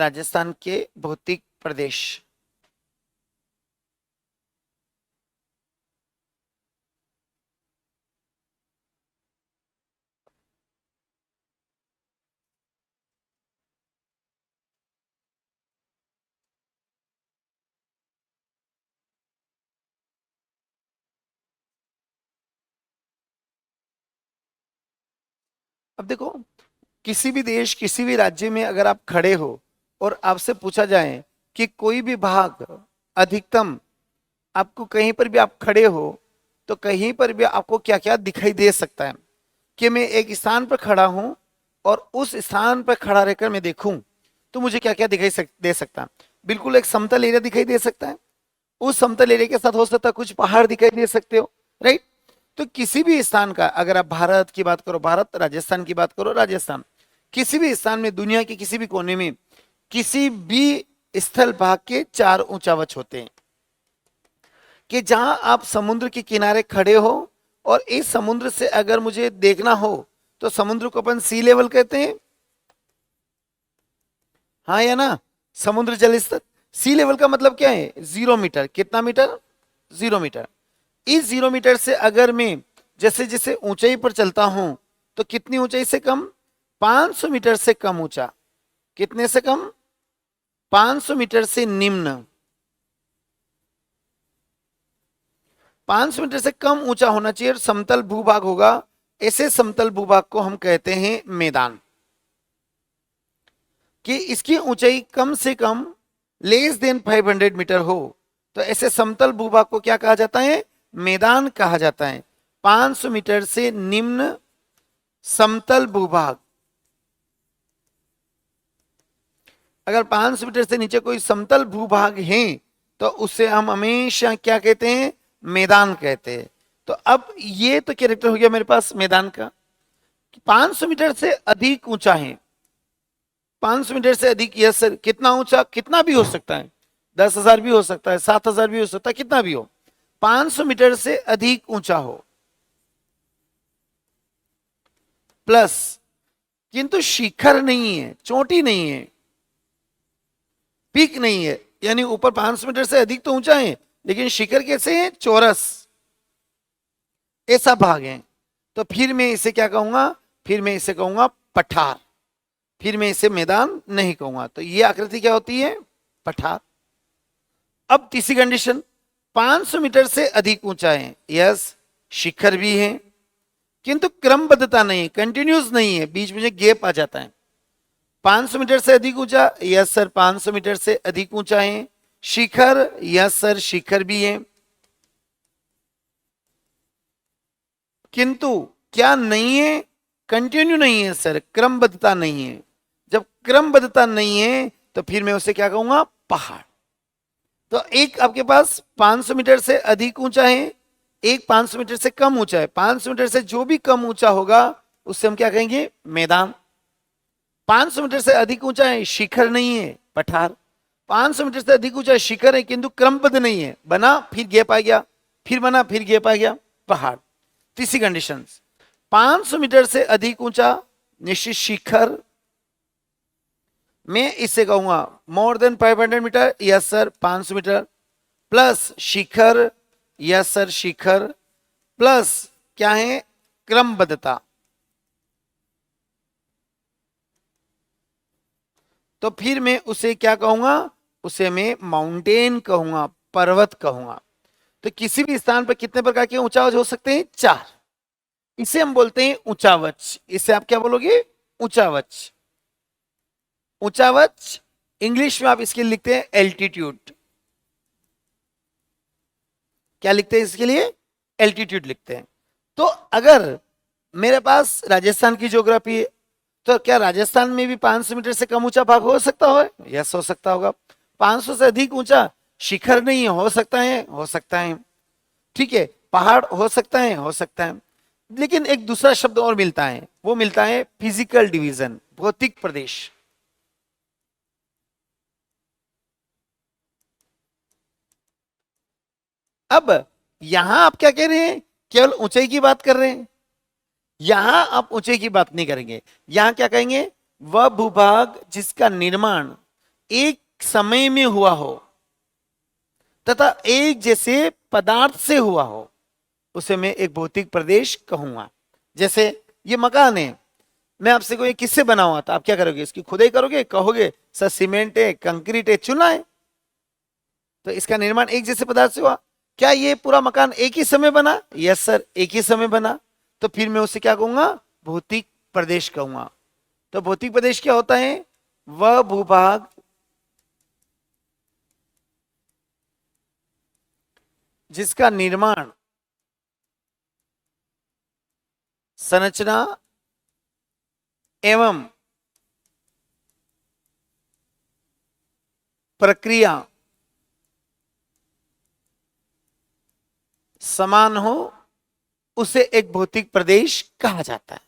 राजस्थान के भौतिक प्रदेश। अब देखो, किसी भी देश किसी भी राज्य में अगर आप खड़े हो और आपसे पूछा जाए कि कोई भी भाग अधिकतम, आपको कहीं पर भी आप खड़े हो तो कहीं पर भी आपको क्या क्या दिखाई दे सकता है, कि मैं एक स्थान पर खड़ा हूं और उस स्थान पर खड़ा रहकर मैं देखूं तो मुझे क्या क्या दे सकता है। बिल्कुल एक समतल एरिया दिखाई दे सकता है, उस समतल एरिया के साथ हो सकता है कुछ पहाड़ दिखाई दे सकते हो, राइट। तो किसी भी स्थान का, अगर आप भारत की बात करो भारत, राजस्थान की बात करो राजस्थान, किसी भी स्थान में, दुनिया के किसी भी कोने में, किसी भी स्थल भाग के चार ऊंचावच होते हैं, कि जहां आप समुद्र के किनारे खड़े हो और इस समुद्र से अगर मुझे देखना हो तो समुद्र को अपन सी लेवल कहते हैं, हाँ या ना। समुद्र जल स्तर, सी लेवल का मतलब क्या है, 0 मीटर। कितना मीटर, 0 मीटर। इस 0 मीटर से अगर मैं जैसे जैसे ऊंचाई पर चलता हूं तो कितनी ऊंचाई से कम, 500 मीटर से कम ऊंचा। कितने से कम, 500 मीटर से निम्न। 500 मीटर से कम ऊंचा होना चाहिए और समतल भूभाग होगा। ऐसे समतल भूभाग को हम कहते हैं मैदान। कि इसकी ऊंचाई कम से कम लेस देन 500 मीटर हो तो ऐसे समतल भूभाग को क्या कहा जाता है, मैदान कहा जाता है। 500 मीटर से निम्न समतल भूभाग। अगर 500 मीटर से नीचे कोई समतल भूभाग है तो उससे हम हमेशा क्या कहते हैं, मैदान कहते हैं। तो अब ये तो कैरेक्टर हो गया मेरे पास मैदान का। 500 मीटर से अधिक ऊंचा है, 500 मीटर से अधिक, यस सर। कितना ऊंचा, कितना भी हो सकता है, 10,000 भी हो सकता है, 7,000 भी हो सकता है, कितना भी हो, 500 मीटर से अधिक ऊंचा हो प्लस, किंतु शिखर नहीं है, चोटी नहीं है, पीक नहीं है। यानी ऊपर 500 मीटर से अधिक तो ऊंचा है लेकिन शिखर कैसे है, चौरस, ऐसा भाग है। तो फिर मैं इसे क्या कहूंगा, फिर मैं इसे कहूंगा पठार, फिर मैं इसे मैदान नहीं कहूंगा। तो ये आकृति क्या होती है, पठार। अब तीसरी कंडीशन, 500 मीटर से अधिक ऊंचा है, यस, शिखर भी है किंतु क्रमबद्धता नहीं, कंटिन्यूस नहीं है, बीच में गैप आ जाता है। 500 मीटर से अधिक ऊंचा, यस सर, 500 मीटर से अधिक ऊंचा है। शिखर, यस सर, शिखर भी है, किंतु क्या नहीं है, कंटिन्यू नहीं है सर, क्रमबद्धता नहीं है। जब क्रमबद्धता नहीं है तो फिर मैं उसे क्या कहूंगा, पहाड़। तो एक आपके पास 500 मीटर से अधिक ऊंचा है, एक 500 मीटर से कम ऊंचा है। 500 मीटर से जो भी कम ऊंचा होगा उससे हम क्या कहेंगे, मैदान। 500 मीटर से अधिक ऊंचा है, शिखर नहीं है, पठार। 500 मीटर से अधिक ऊंचा शिखर है किंतु क्रमबद्ध नहीं है, बना फिर गैप आ गया, फिर बना फिर गैप आ गया, पहाड़। तीसरी कंडीशन, 500 मीटर से अधिक ऊंचा निश्चित शिखर, मैं इससे कहूंगा more than 500 metre, yes sir, 500 metre plus शिखर, यस सर, शिखर प्लस क्या है, क्रमबद्धता। तो फिर मैं उसे क्या कहूंगा, उसे मैं माउंटेन कहूंगा, पर्वत कहूंगा। तो किसी भी स्थान पर कितने प्रकार के ऊंचावच हो सकते हैं, 4। इसे हम बोलते हैं ऊंचावच। इसे आप क्या बोलोगे, ऊंचावच। ऊंचावच इंग्लिश में आप इसके लिए लिखते हैं एल्टीट्यूड। क्या लिखते हैं इसके लिए, एल्टीट्यूड लिखते हैं। तो अगर मेरे पास राजस्थान की ज्योग्राफी है तो क्या राजस्थान में भी 500 मीटर से कम ऊंचा भाग हो सकता हो, यस हो सकता होगा। 500 से अधिक ऊंचा शिखर नहीं है, हो सकता है, हो सकता है, ठीक है, पहाड़ हो सकता है, हो सकता है। लेकिन एक दूसरा शब्द और मिलता है, वो मिलता है फिजिकल डिवीजन, भौतिक प्रदेश। अब यहां आप क्या कह रहे हैं, केवल ऊंचाई की बात कर रहे हैं, यहां आप ऊंचाई की बात नहीं करेंगे। यहां क्या कहेंगे, वह भूभाग जिसका निर्माण एक समय में हुआ हो तथा एक जैसे पदार्थ से हुआ हो, उसे मैं एक भौतिक प्रदेश कहूंगा। जैसे ये मकान है, मैं आपसे कोई किससे बना हुआ था, आप क्या करोगे, इसकी खुदाई करोगे, कहोगे सर सीमेंट है, कंक्रीट है, चूना है। तो इसका निर्माण एक जैसे पदार्थ से हुआ। क्या ये पूरा मकान एक ही समय बना? यस सर, एक ही समय बना। तो फिर मैं उसे क्या कहूंगा? भौतिक प्रदेश कहूंगा। तो भौतिक प्रदेश क्या होता है? वह भूभाग जिसका निर्माण, संरचना एवं प्रक्रिया समान हो, उसे एक भौतिक प्रदेश कहा जाता है।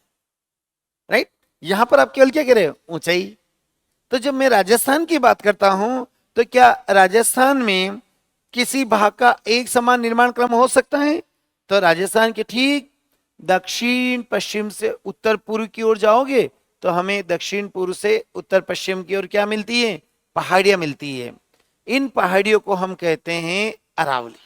राइट? यहां पर आप केवल क्या कह रहे हो? ऊंचाई। तो जब मैं राजस्थान की बात करता हूं, तो क्या राजस्थान में किसी भाग का एक समान निर्माण क्रम हो सकता है? तो राजस्थान के ठीक दक्षिण पश्चिम से उत्तर पूर्व की ओर जाओगे तो हमें दक्षिण पूर्व से उत्तर पश्चिम की ओर क्या मिलती है? पहाड़ियां मिलती है। इन पहाड़ियों को हम कहते हैं अरावली।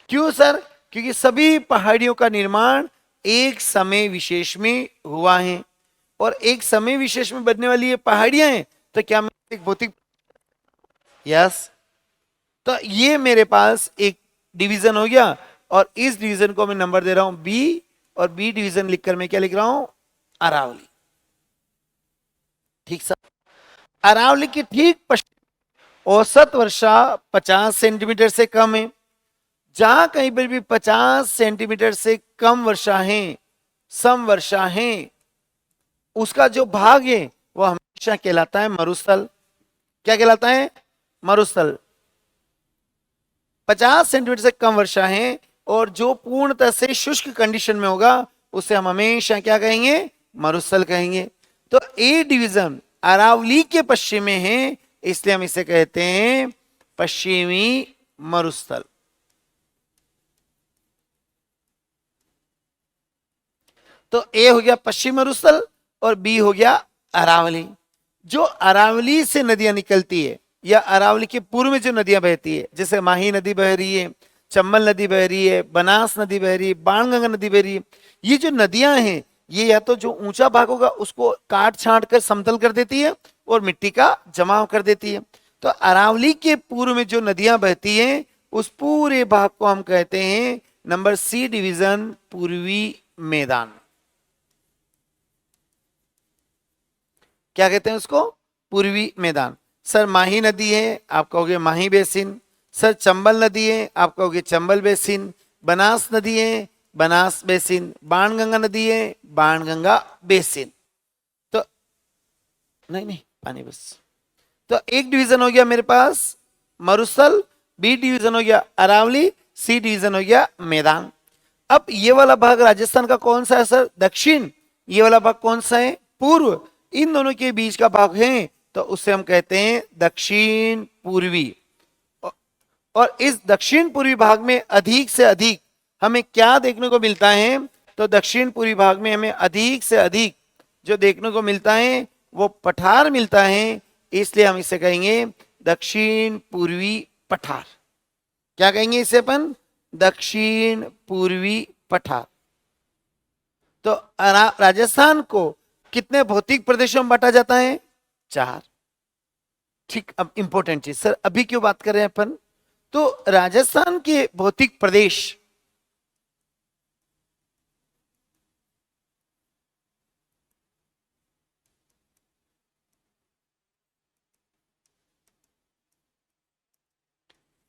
क्यों सर? क्योंकि सभी पहाड़ियों का निर्माण एक समय विशेष में हुआ है, और एक समय विशेष में बनने वाली ये पहाड़ियां हैं। तो क्या मैं एक भौतिक, यस, तो ये मेरे पास एक डिवीजन हो गया, और इस डिवीजन को मैं नंबर दे रहा हूं बी, और बी डिवीजन लिखकर मैं क्या लिख रहा हूं? अरावली। ठीक सर। अरावली की ठीक पश्चिम औसत वर्षा 50 सेंटीमीटर से कम है। जहां कहीं पर भी 50 सेंटीमीटर से कम वर्षा है, सम वर्षा है, उसका जो भाग है वो हमेशा कहलाता है मरुस्थल। क्या कहलाता है? मरुस्थल। 50 सेंटीमीटर से कम वर्षा है और जो पूर्णतः से शुष्क कंडीशन में होगा उसे हम हमेशा क्या कहेंगे? मरुस्थल कहेंगे। तो ए डिवीजन अरावली के पश्चिम में है, इसलिए हम इसे कहते हैं पश्चिमी मरुस्थल। तो ए हो गया पश्चिम मरुस्थल और बी हो गया अरावली। जो अरावली से नदियां निकलती है या अरावली के पूर्व में जो नदियां बहती है, जैसे माही नदी बह रही है, चंबल नदी बह रही है, बनास नदी बह रही है, बाणगंगा नदी बह रही है, ये जो नदियां हैं ये या तो जो ऊंचा भाग होगा उसको काट छांट कर समतल कर देती है और मिट्टी का जमाव कर देती है। तो अरावली के पूर्व में जो नदियां बहती हैं उस पूरे भाग को हम कहते हैं नंबर सी डिवीजन पूर्वी मैदान। क्या कहते हैं उसको? पूर्वी मैदान। सर माही नदी है, आप कहोगे माही बेसिन। सर चंबल नदी है, आप कहोगे चंबल बेसिन। बनास नदी है, बनास बेसिन। बाणगंगा नदी है, बाणगंगा बेसिन। तो नहीं नहीं पानी बस। तो एक डिवीजन हो गया मेरे पास मरुस्थल, बी डिवीजन हो गया अरावली, सी डिवीजन हो गया मैदान। अब ये वाला भाग राजस्थान का कौन सा है सर? दक्षिण। ये वाला भाग कौन सा है? पूर्व। इन दोनों के बीच का भाग है तो उससे हम कहते हैं दक्षिण पूर्वी। और इस दक्षिण पूर्वी भाग में अधिक से अधिक हमें क्या देखने को मिलता है? तो दक्षिण पूर्वी भाग में हमें अधिक से अधिक जो देखने को मिलता है वो पठार मिलता है, इसलिए हम इसे कहेंगे दक्षिण पूर्वी पठार। क्या कहेंगे इसे अपन? दक्षिण पूर्वी पठार। तो राजस्थान को कितने भौतिक प्रदेशों में बांटा जाता है? 4। ठीक। अब इंपॉर्टेंट चीज सर, अभी क्यों बात कर रहे हैं अपन? तो राजस्थान के भौतिक प्रदेश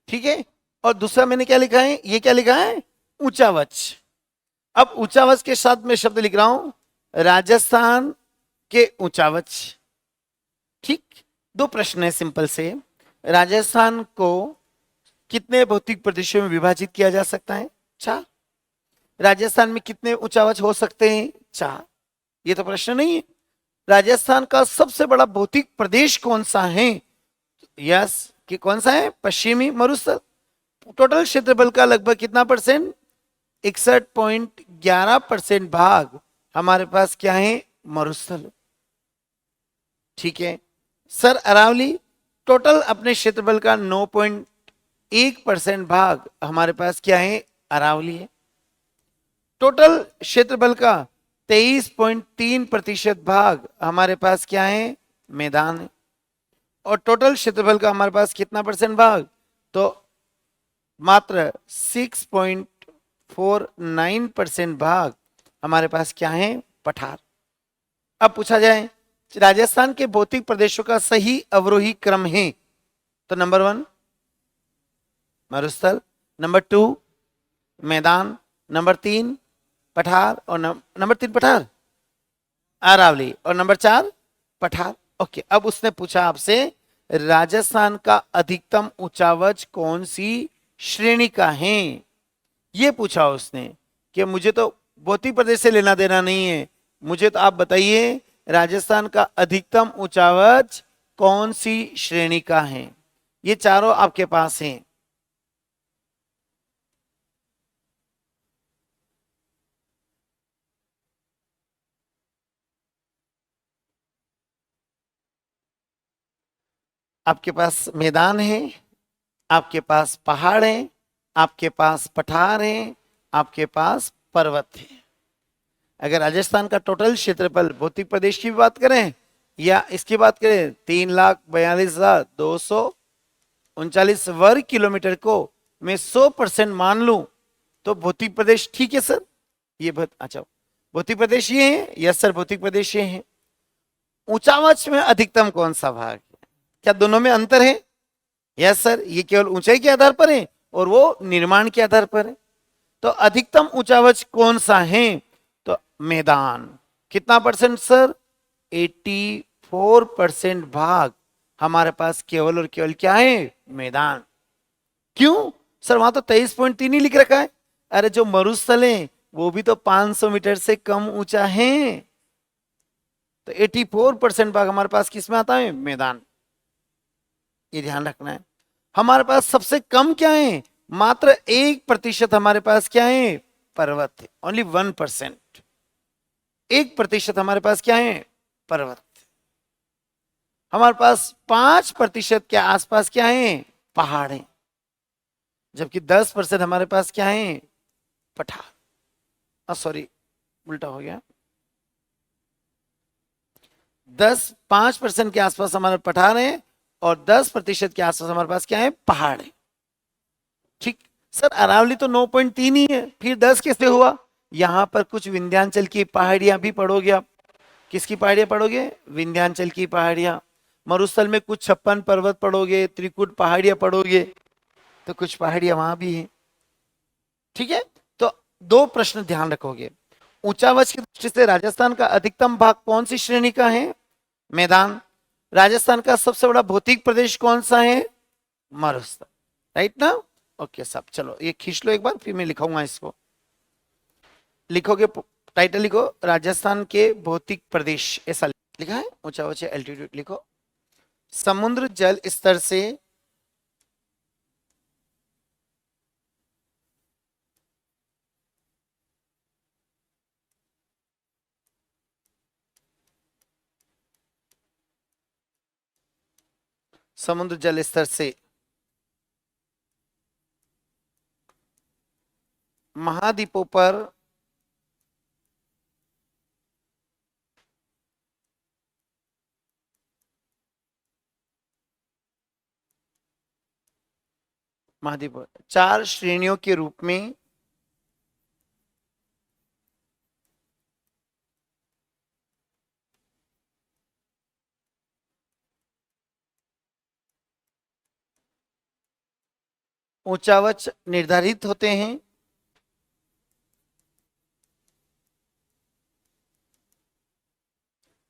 ठीक है, और दूसरा मैंने क्या लिखा है? ये क्या लिखा है? ऊंचावच। अब ऊंचावच के साथ मैं शब्द लिख रहा हूं राजस्थान के ऊंचावच। ठीक। दो प्रश्न है सिंपल से। राजस्थान को कितने भौतिक प्रदेशों में विभाजित किया जा सकता है? 4। राजस्थान में कितने ऊंचावच हो सकते हैं? 4। ये तो प्रश्न नहीं है। राजस्थान का सबसे बड़ा भौतिक प्रदेश कौन सा है? यस, कि कौन सा है? पश्चिमी मरुस्थल। टोटल क्षेत्रफल का लगभग कितना परसेंट? 61.11% भाग हमारे पास क्या है? मरुस्थल। ठीक है। सर अरावली टोटल अपने क्षेत्रफल का 9.1% भाग हमारे पास क्या है, अरावली है। टोटल क्षेत्रफल का 23.3% भाग हमारे पास क्या है, मैदान है। और टोटल क्षेत्रफल का हमारे पास कितना परसेंट भाग, तो मात्र 6.49% भाग हमारे पास क्या है, पठार। अब पूछा जाए राजस्थान के भौतिक प्रदेशों का सही अवरोही क्रम है, तो नंबर 1 मरुस्थल, नंबर 2 मैदान, नंबर 3 पठार, और नंबर 3 पठार अरावली, और नंबर 4 पठार। ओके, अब उसने पूछा आपसे राजस्थान का अधिकतम उच्चावच कौन सी श्रेणी का है, ये पूछा उसने कि मुझे तो भौतिक प्रदेश से लेना देना नहीं है, मुझे तो आप बताइए राजस्थान का अधिकतम उच्चावच कौन सी श्रेणी का है। ये चारों आपके पास हैं। आपके पास मैदान है, आपके पास पहाड़ है, आपके पास पठार है, आपके पास पर्वत है। अगर राजस्थान का टोटल क्षेत्रफल भौतिक प्रदेश की बात करें या इसकी बात करें, 3,42,239 वर्ग किलोमीटर को मैं 100% मान लूं तो भौतिक प्रदेश ठीक है सर। ये बहुत अच्छा, भौतिक प्रदेश ये है, यस सर भौतिक प्रदेश ये है। ऊंचावच में अधिकतम कौन सा भाग है, क्या दोनों में अंतर है, यस सर, ये केवल ऊंचाई के आधार पर है और वो निर्माण के आधार पर है। तो अधिकतम ऊंचावच कौन सा है, तो मैदान। कितना परसेंट सर, 84% भाग हमारे पास केवल और केवल क्या है, मैदान। क्यों सर, वहां तो 23.3 ही लिख रखा है। अरे जो मरुस्थल है वो भी तो 500 मीटर से कम ऊंचा है, तो 84% भाग हमारे पास किसमें आता है, मैदान। ये ध्यान रखना है। हमारे पास सबसे कम क्या है, मात्र 1% हमारे पास क्या है, पर्वत है, ओनली 1%। 1% हमारे पास क्या है, पर्वत। हमारे पास 5% के आसपास क्या है, पहाड़ है, जबकि 10% हमारे पास क्या है, पठार। सॉरी उल्टा हो गया, 5% के आसपास हमारे पठार है और 10% के आसपास हमारे पास क्या है, पहाड़ है। ठीक सर, अरावली तो 9.3 ही है, फिर 10 कैसे हुआ, यहां पर कुछ विंध्याचल की पहाड़ियां भी पढ़ोगे आप। किसकी पहाड़ियां पढ़ोगे, विंध्याचल की पहाड़ियां। मरुस्थल में कुछ 56 पर्वत पढ़ोगे, त्रिकुट पहाड़ियां पढ़ोगे, तो कुछ पहाड़ियां वहां भी हैं। ठीक है, तो 2 प्रश्न ध्यान रखोगे। ऊंचावच की दृष्टि से राजस्थान का अधिकतम भाग कौन सी श्रेणी का है, मैदान। राजस्थान का सबसे बड़ा भौतिक प्रदेश कौन सा है, मरुस्थल। राइट ना, ओके सब, चलो ये खींच लो एक बार, फिर मैं लिखाऊंगा इसको। लिखोगे, टाइटल लिखो राजस्थान के भौतिक प्रदेश, ऐसा लिखा है। ऊंचा ऊंचे एल्टीट्यूड लिखो, समुद्र जल स्तर से समुद्र जल स्तर से महाद्वीपों पर महाद्वीप 4 श्रेणियों के रूप में ऊंचावच निर्धारित होते हैं।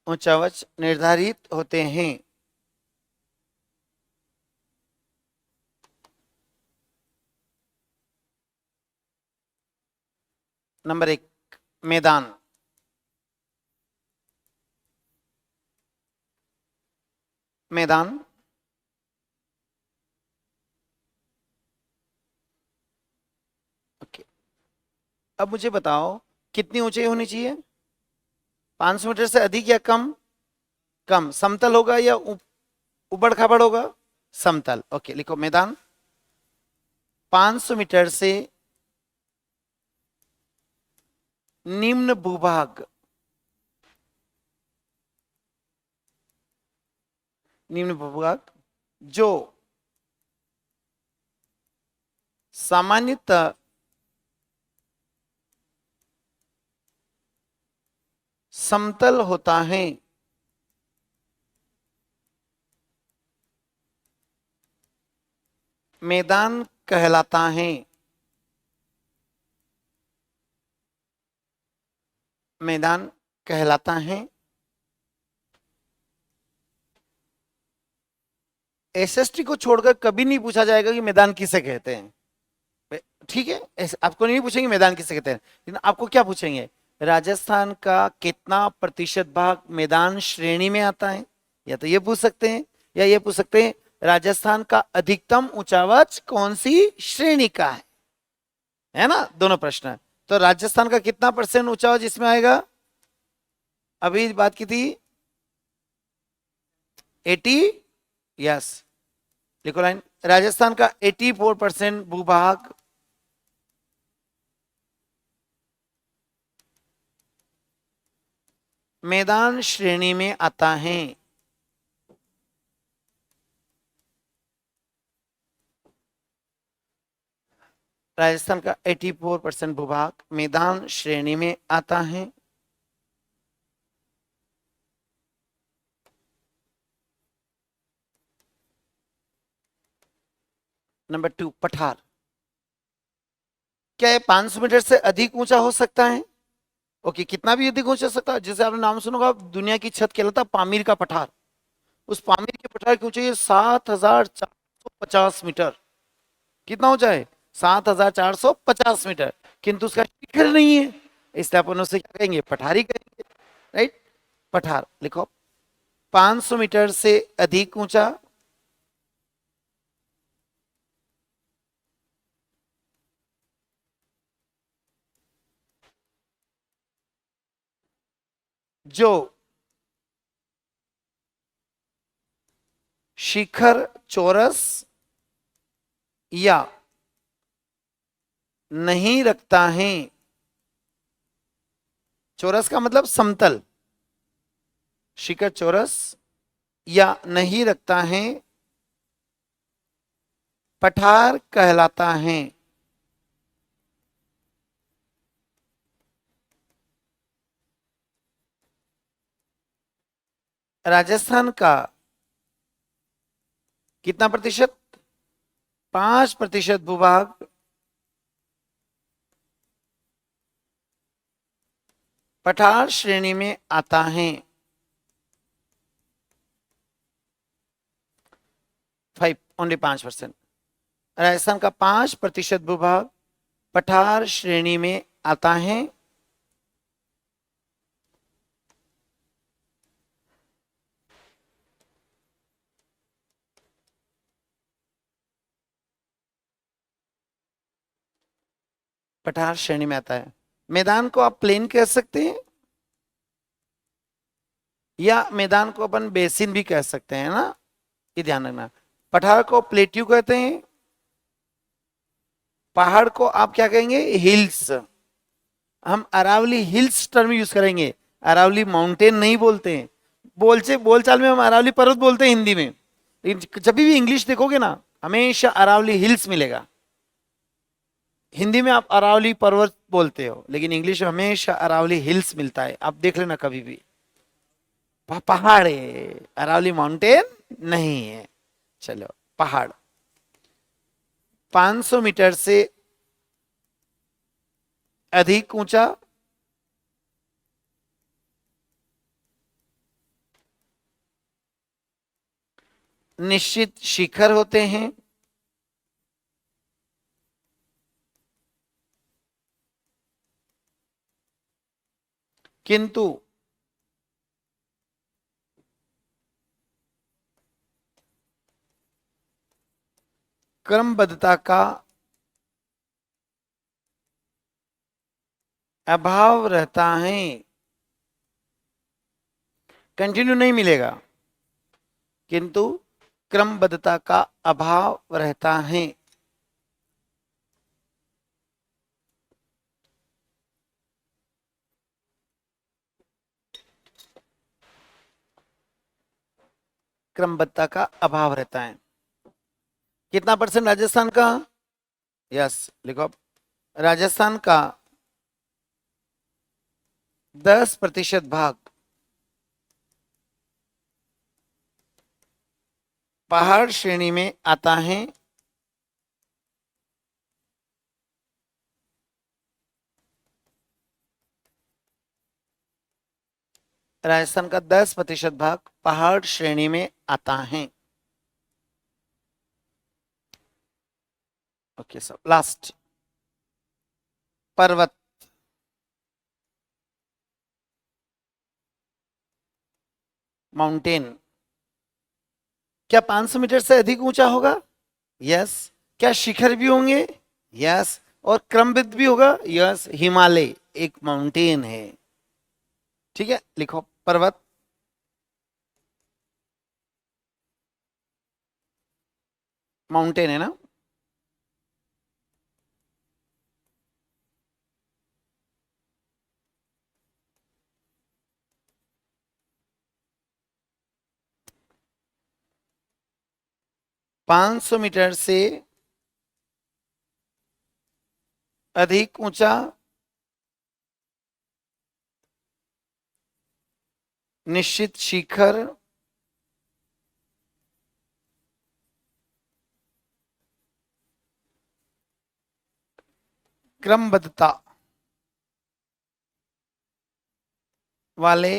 ऊंचावच निर्धारित होते हैं। नंबर 1 मैदान। मैदान, ओके। अब मुझे बताओ कितनी ऊंचाई होनी चाहिए, 500 मीटर से अधिक या कम, कम। समतल होगा या उबड़ खाबड़ होगा, समतल। ओके, लिखो मैदान 500 मीटर से निम्न भूभाग, निम्न भूभाग जो सामान्यतः समतल होता है, मैदान कहलाता है। मैदान कहलाता है। एसएसटी को छोड़कर कभी नहीं पूछा जाएगा कि मैदान किसे कहते हैं। ठीक है, आपको नहीं पूछेंगे मैदान किसे कहते हैं, लेकिन आपको क्या पूछेंगे, राजस्थान का कितना प्रतिशत भाग मैदान श्रेणी में आता है, या तो ये पूछ सकते हैं, या ये पूछ सकते हैं राजस्थान का अधिकतम उच्चावच कौन सी श्रेणी का है ना, दोनों प्रश्न है। तो राजस्थान का कितना परसेंट उच्चावच इसमें आएगा, अभी बात की थी 80, यस, लिखो लाइन, राजस्थान का 84% भूभाग मैदान श्रेणी में आता है। राजस्थान का 84% भूभाग मैदान श्रेणी में आता है। नंबर 2, पठार। क्या ये 500 मीटर से अधिक ऊंचा हो सकता है? ओके, कितना भी अधिक ऊंचा हो सकता है। जैसे आपने नाम सुना होगा, दुनिया की छत कहलाता है पामीर का पठार। उस पामीर के पठार की ऊंचाई 7450 मीटर। कितना ऊंचा है? 7450 मीटर। किंतु उसका शिखर नहीं है, इसलिए अपन उसे क्या कहेंगे, पठारी कहेंगे। राइट, पठार लिखो, 500 मीटर से अधिक ऊंचा जो शिखर चौरस या नहीं रखता है। चौरस का मतलब समतल, शिखर चौरस या नहीं रखता है, पठार कहलाता है। राजस्थान का कितना प्रतिशत? 5% भूभाग पठार श्रेणी में आता है। 5, ओनली 5%। राजस्थान का 5% भूभाग पठार श्रेणी में आता है। पठार श्रेणी में आता है। मैदान को आप प्लेन कह सकते हैं, या मैदान को अपन बेसिन भी कह सकते हैं ना, ये ध्यान रखना। पठार को प्लेट्यू कहते हैं, पहाड़ को आप क्या कहेंगे, हिल्स। हम अरावली हिल्स टर्म यूज करेंगे, अरावली माउंटेन नहीं बोलते हैं। बोलचाल में हम अरावली पर्वत बोलते हैं हिंदी में, लेकिन जब भी इंग्लिश देखोगे ना, हमेशा अरावली हिल्स मिलेगा। हिंदी में आप अरावली पर्वत बोलते हो, लेकिन इंग्लिश में हमेशा अरावली हिल्स मिलता है, आप देख लेना कभी भी। पहाड़ है, अरावली माउंटेन नहीं है। चलो, पहाड़ 500 मीटर से अधिक ऊंचा निश्चित शिखर होते हैं, किंतु क्रमबद्धता का अभाव रहता है। कंटिन्यू नहीं मिलेगा, किंतु क्रमबद्धता का अभाव रहता है। क्रमबद्धता का अभाव रहता है। कितना परसेंट राजस्थान का? यस, लिखो आप। राजस्थान का 10% भाग पहाड़ श्रेणी में आता है। राजस्थान का 10% भाग पहाड़ श्रेणी में आता है। Okay sir, last. पर्वत। माउंटेन। क्या 500 मीटर से अधिक ऊंचा होगा? यस। क्या शिखर भी होंगे? यस। और क्रमबद्ध भी होगा? यस। हिमालय एक माउंटेन है। ठीक है, लिखो पर्वत। माउंटेन है ना? पांच सौ मीटर से अधिक ऊंचा निश्चित शिखर क्रमबद्धता वाले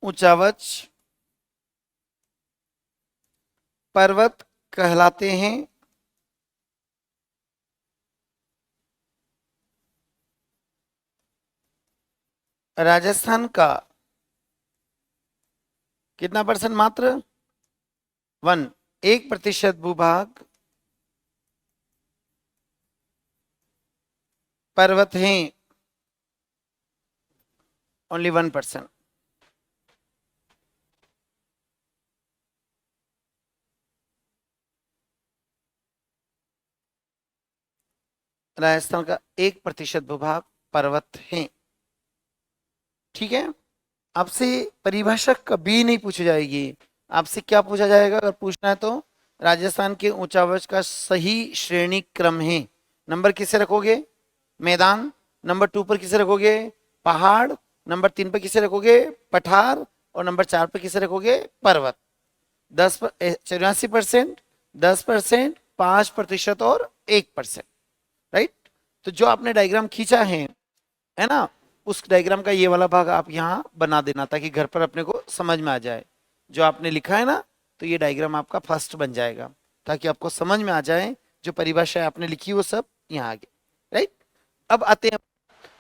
ऊंचावच पर्वत कहलाते हैं। राजस्थान का कितना परसेंट? मात्र 1% भूभाग पर्वत हैं। ओनली 1%। राजस्थान का 1% भूभाग पर्वत है। ठीक है। आपसे परिभाषा कभी नहीं पूछी जाएगी। आपसे क्या पूछा जाएगा अगर पूछना है तो? राजस्थान के ऊंचावच का सही श्रेणी क्रम है। नंबर किसे रखोगे? मैदान। नंबर 2 पर किसे रखोगे? पहाड़। नंबर 3 पर किसे रखोगे? पठार। और नंबर 4 पर किसे रखोगे? पर्वत। 84%, 10%, 5% और 1%। राइट। तो जो आपने डायग्राम खींचा है ना, उस डायग्राम का ये वाला भाग आप यहाँ बना देना ताकि घर पर अपने को समझ में आ जाए। जो आपने लिखा है ना, तो ये डायग्राम आपका फर्स्ट बन जाएगा ताकि आपको समझ में आ जाए जो परिभाषाएं आपने लिखी वो सब यहाँ आगे। राइट। अब आते हैं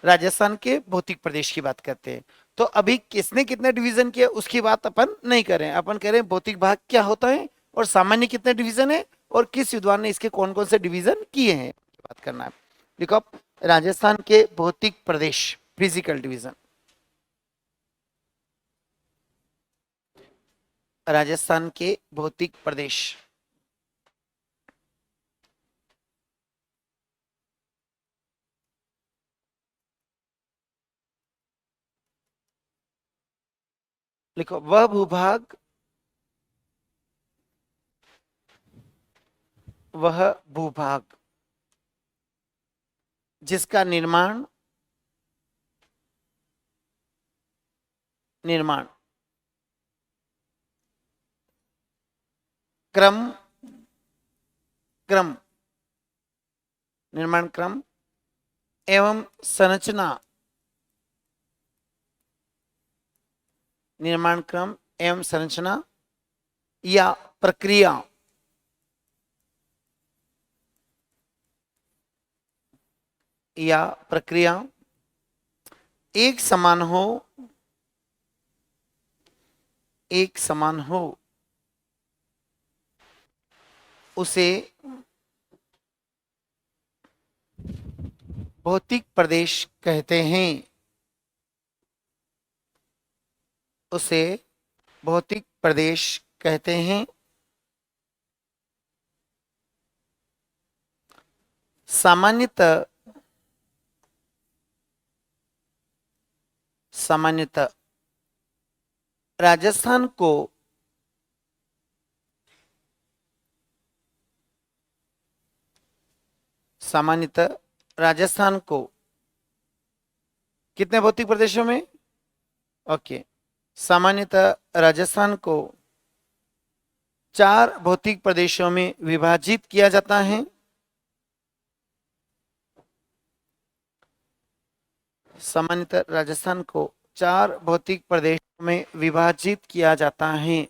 राजस्थान के भौतिक प्रदेश की बात करते हैं। तो अभी किसने कितने डिवीजन किए उसकी बात अपन नहीं करें। अपन कह रहे हैं भौतिक भाग क्या होता है और सामान्य कितने डिवीजन है और किस विद्वान ने इसके कौन कौन से डिवीजन किए हैं बात करना है। देखो आप, राजस्थान के भौतिक प्रदेश फिजिकल डिवीजन। राजस्थान के भौतिक प्रदेश। लिखो वह भूभाग जिसका निर्माण निर्माण क्रम क्रम निर्माण क्रम एवं संरचना निर्माण क्रम एवं संरचना या प्रक्रिया एक समान हो उसे भौतिक प्रदेश कहते हैं। उसे भौतिक प्रदेश कहते हैं? सामान्यतः राजस्थान को कितने भौतिक प्रदेशों में? ओके, सामान्यतः राजस्थान को 4 भौतिक प्रदेशों में विभाजित किया जाता है। सामान्यतः राजस्थान को 4 भौतिक प्रदेशों में विभाजित किया जाता है।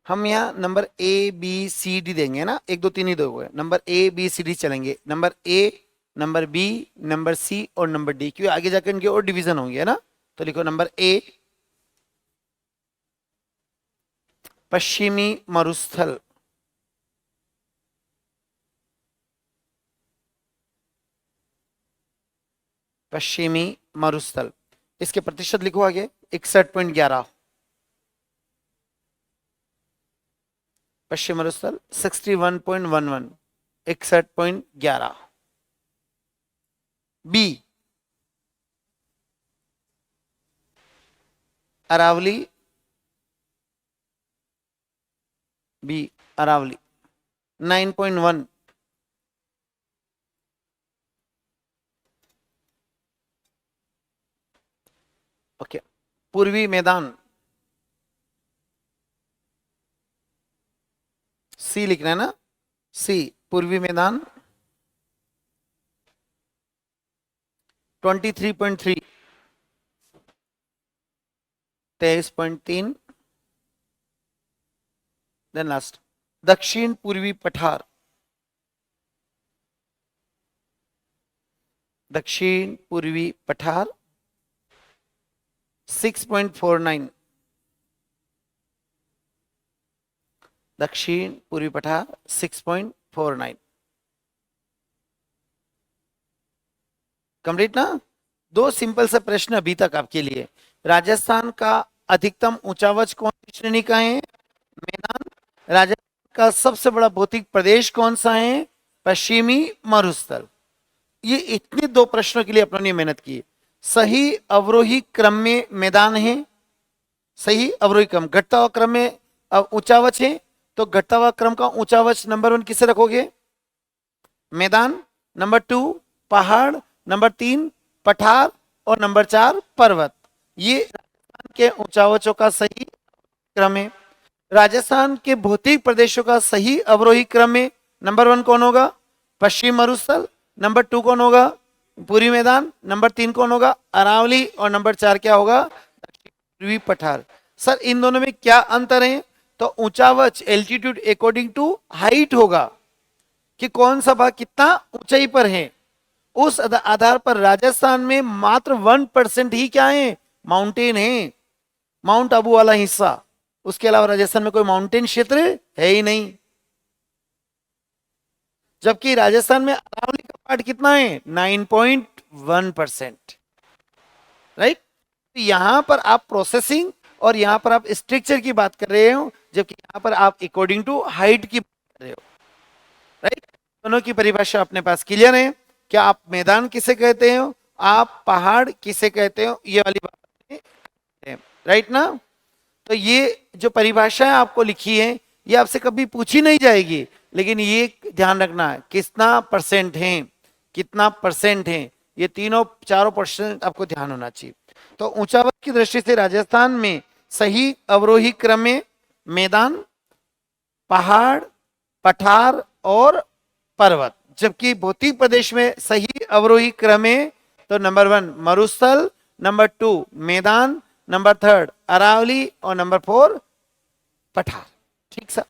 हम यहाँ number A B C D देंगे ना, 1 2 3 ही दोगे, number A B C D चलेंगे, number A, number B, number C और नंबर डी, क्योंकि आगे जाकर इनके और डिवीजन होंगे ना। तो लिखो नंबर ए, पश्चिमी मरुस्थल। पश्चिमी मरुस्थल, इसके प्रतिशत लिखो आगे, 61.11। पश्चिम मरुस्थल 61.11, 61.11। B, Aravalli, B Aravalli 9.1। Okay, पूर्वी मैदान, सी लिखना है ना, सी, पूर्वी मैदान 23.3, 23.3। देन लास्ट दक्षिण पूर्वी पठार, दक्षिण पूर्वी पठार 6.49, दक्षिण पूर्वी पठार 6.49। कंप्लीट ना? 2 सिंपल सा प्रश्न अभी तक आपके लिए। राजस्थान का अधिकतम ऊंचावच कौन सी श्रेणी का है? मैदान। राजस्थान का सबसे बड़ा भौतिक प्रदेश कौन सा है? पश्चिमी मरुस्थल। ये इतने 2 प्रश्नों के लिए अपनों ने मेहनत की। सही अवरोही क्रम में मैदान है, सही अवरोही क्रम, घटता हुआ क्रम में ऊंचावच है, तो घटता हुआ क्रम का ऊंचावच नंबर 1 किसे रखोगे? मैदान। नंबर 2 पहाड़, नंबर 3 पठार और नंबर 4 पर्वत। ये राजस्थान के ऊंचावचों का सही क्रम है। राजस्थान के भौतिक प्रदेशों का सही अवरोही क्रम में नंबर 1 कौन होगा? पश्चिम मरुस्थल। नंबर 2 कौन होगा? पूर्वी मैदान। नंबर 3 कौन होगा? अरावली। और नंबर 4 क्या होगा? पूर्वी पठार। सर इन दोनों में क्या अंतर है? तो ऊंचावच एल्टीट्यूड अकॉर्डिंग टू हाइट होगा, कि कौन सा भाग कितना ऊंचाई पर है। उस आधार पर राजस्थान में मात्र 1% ही क्या है? माउंटेन है, माउंट आबू वाला हिस्सा। उसके अलावा राजस्थान में कोई माउंटेन क्षेत्र है ही नहीं। जबकि राजस्थान में अरावली का पार्ट कितना है? 9.1%। राइट? यहां पर आप प्रोसेसिंग और यहां पर आप स्ट्रक्चर की बात कर रहे हो, जबकि यहां पर आप अकॉर्डिंग टू हाइट की बात कर रहे हो। राइट? दोनों की परिभाषा अपने पास क्लियर है। क्या आप मैदान किसे कहते हो, आप पहाड़ किसे कहते हो, ये वाली बात है। राइट ना? तो ये जो परिभाषा है आपको लिखी है, ये आपसे कभी पूछी नहीं जाएगी, लेकिन ये ध्यान रखना है कितना परसेंट है, कितना परसेंट है, ये तीनों चारों परसेंट आपको ध्यान होना चाहिए। तो ऊंचावच की दृष्टि से राजस्थान में सही अवरोही क्रम में मैदान, पहाड़, पठार और पर्वत। जबकि भौतिक प्रदेश में सही अवरोही क्रम में तो नंबर 1 मरुस्थल, नंबर 2 मैदान, नंबर 3 अरावली और नंबर 4 पठार। ठीक सर?